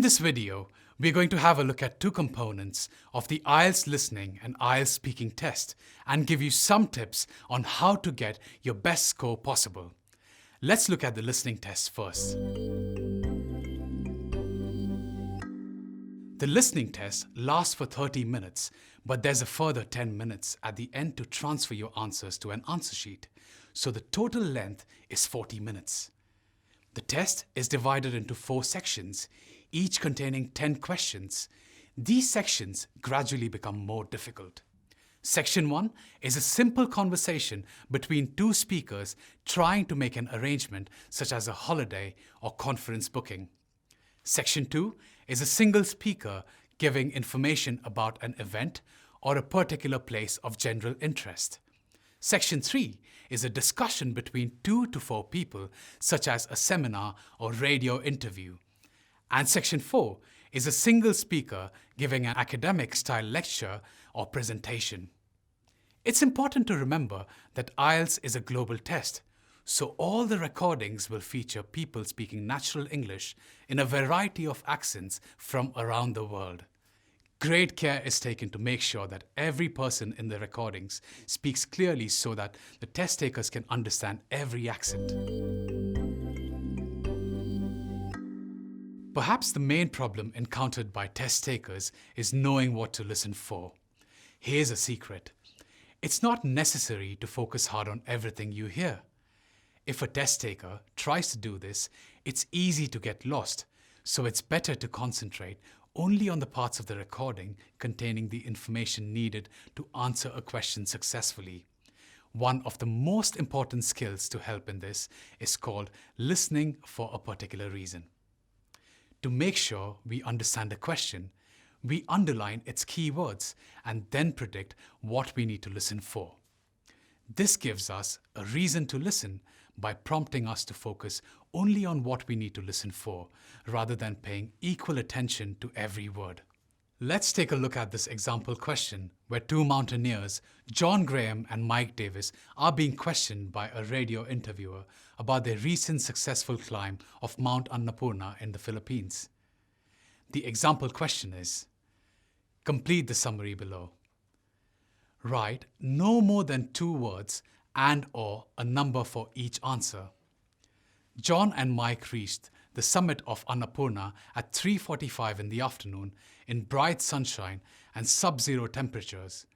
this video, we're going to have a look at two components of the IELTS Listening and IELTS Speaking test and give you some tips on how to get your best score possible. Let's look at the listening test first. The listening test lasts for 30 minutes, but there's a further 10 minutes at the end to transfer your answers to an answer sheet. So the total length is 40 minutes. The test is divided into 4 sections, each containing 10 questions. These sections gradually become more difficult. Section 1 is a simple conversation between two speakers trying to make an arrangement such as a holiday or conference booking. Section 2 is a single speaker giving information about an event or a particular place of general interest. Section 3 is a discussion between 2 to 4 people, such as a seminar or radio interview. And Section 4 is a single speaker giving an academic-style lecture or presentation. It's important to remember that IELTS is a global test, so all the recordings will feature people speaking natural English in a variety of accents from around the world. Great care is taken to make sure that every person in the recordings speaks clearly so that the test takers can understand every accent. Perhaps the main problem encountered by test takers is knowing what to listen for. Here's a secret. It's not necessary to focus hard on everything you hear. If a test taker tries to do this, it's easy to get lost, so it's better to concentrate only on the parts of the recording containing the information needed to answer a question successfully. One of the most important skills to help in this is called listening for a particular reason. To make sure we understand a question, we underline its key words and then predict what we need to listen for. This gives us a reason to listen by prompting us to focus only on what we need to listen for, rather than paying equal attention to every word. Let's take a look at this example question, where two mountaineers, John Graham and Mike Davis, are being questioned by a radio interviewer about their recent successful climb of Mount Annapurna in the Philippines. The example question is, complete the summary below. Write no more than 2 words and/or a number for each answer. John and Mike reached the summit of Annapurna at 3:45 in the afternoon in bright sunshine and sub-zero temperatures,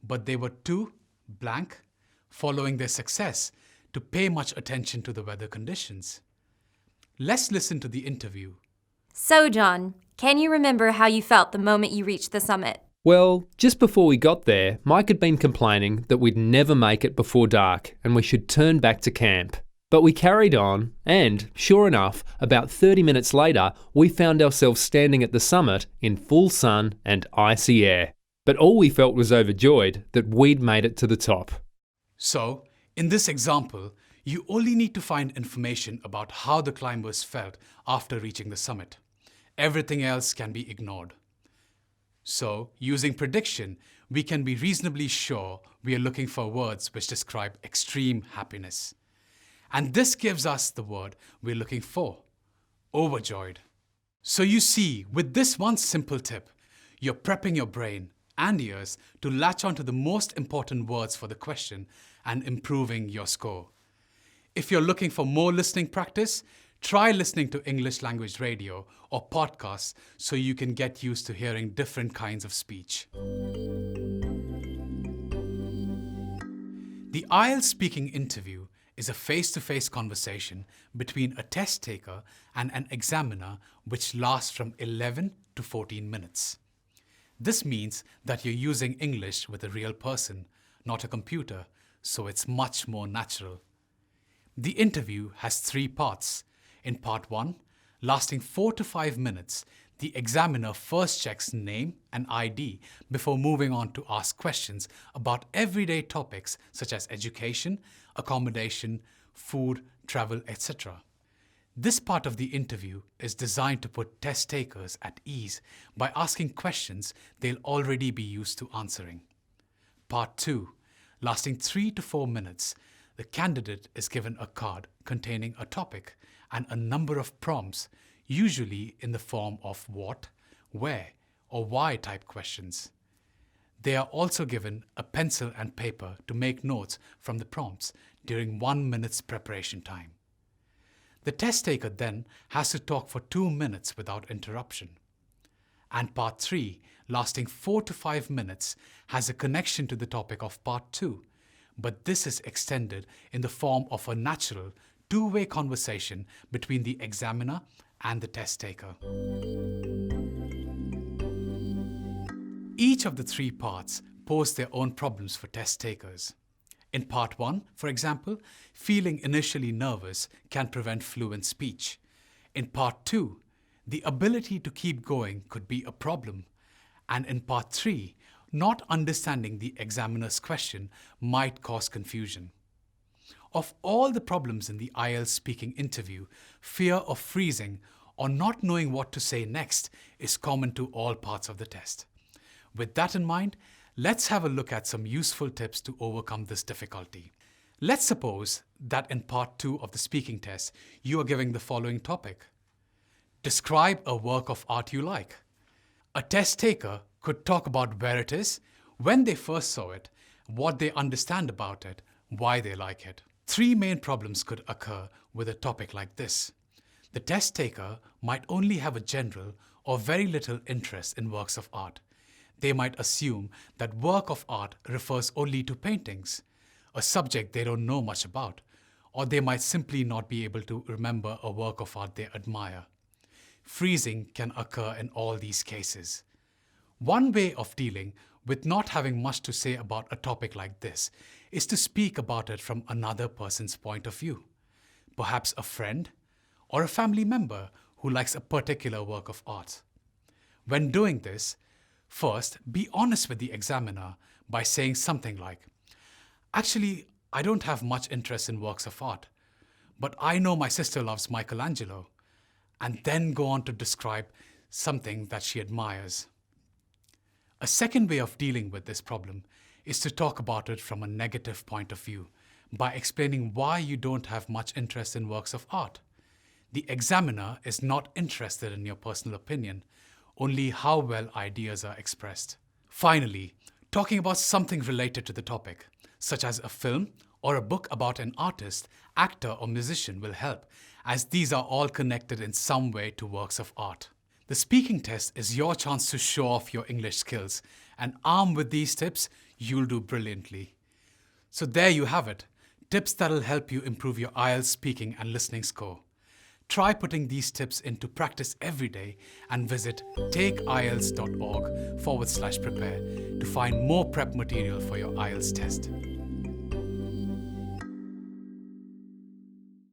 but they were too blank following their success to pay much attention to the weather conditions. Let's listen to the interview. So, John, can you remember how you felt the moment you reached the summit? Well, just before we got there, Mike had been complaining that we'd never make it before dark and we should turn back to camp. But we carried on and, sure enough, about 30 minutes later, we found ourselves standing at the summit in full sun and icy air. But all we felt was overjoyed that we'd made it to the top. So, in this example, you only need to find information about how the climbers felt after reaching the summit. Everything else can be ignored. So, using prediction, we can be reasonably sure we are looking for words which describe extreme happiness. And this gives us the word we're looking for, overjoyed. So you see, with this one simple tip, you're prepping your brain and ears to latch onto the most important words for the question and improving your score. If you're looking for more listening practice, try listening to English language radio or podcasts so you can get used to hearing different kinds of speech. The IELTS speaking interview is a face-to-face conversation between a test taker and an examiner which lasts from 11 to 14 minutes. This means that you're using English with a real person, not a computer, so it's much more natural. The interview has 3 parts. In part 1, lasting 4 to 5 minutes, the examiner first checks name and ID before moving on to ask questions about everyday topics such as education, accommodation, food, travel, etc. This part of the interview is designed to put test takers at ease by asking questions they'll already be used to answering. Part 2, lasting 3 to 4 minutes, the candidate is given a card containing a topic and a number of prompts, usually in the form of what, where, or why type questions. They are also given a pencil and paper to make notes from the prompts during 1 minute's preparation time. The test taker then has to talk for 2 minutes without interruption. And part 3, lasting 4 to 5 minutes, has a connection to the topic of part 2, but this is extended in the form of a natural, two-way conversation between the examiner and the test taker. Each of the 3 parts pose their own problems for test takers. In part 1, for example, feeling initially nervous can prevent fluent speech. In part 2, the ability to keep going could be a problem. And in part 3, not understanding the examiner's question might cause confusion. Of all the problems in the IELTS speaking interview, fear of freezing or not knowing what to say next is common to all parts of the test. With that in mind, let's have a look at some useful tips to overcome this difficulty. Let's suppose that in part 2 of the speaking test, you are giving the following topic. Describe a work of art you like. A test taker could talk about where it is, when they first saw it, what they understand about it, why they like it. 3 main problems could occur with a topic like this. The test taker might only have a general or very little interest in works of art. They might assume that work of art refers only to paintings, a subject they don't know much about, or they might simply not be able to remember a work of art they admire. Freezing can occur in all these cases. One way of dealing with not having much to say about a topic like this is to speak about it from another person's point of view, perhaps a friend or a family member who likes a particular work of art. When doing this, first, be honest with the examiner by saying something like, "Actually, I don't have much interest in works of art, but I know my sister loves Michelangelo," and then go on to describe something that she admires. A second way of dealing with this problem is to talk about it from a negative point of view by explaining why you don't have much interest in works of art. The examiner is not interested in your personal opinion, only how well ideas are expressed. Finally, talking about something related to the topic, such as a film or a book about an artist, actor, or musician will help, as these are all connected in some way to works of art. The speaking test is your chance to show off your English skills, and armed with these tips, you'll do brilliantly. So there you have it, tips that'll help you improve your IELTS speaking and listening score. Try putting these tips into practice every day and visit takeielts.org/prepare to find more prep material for your IELTS test.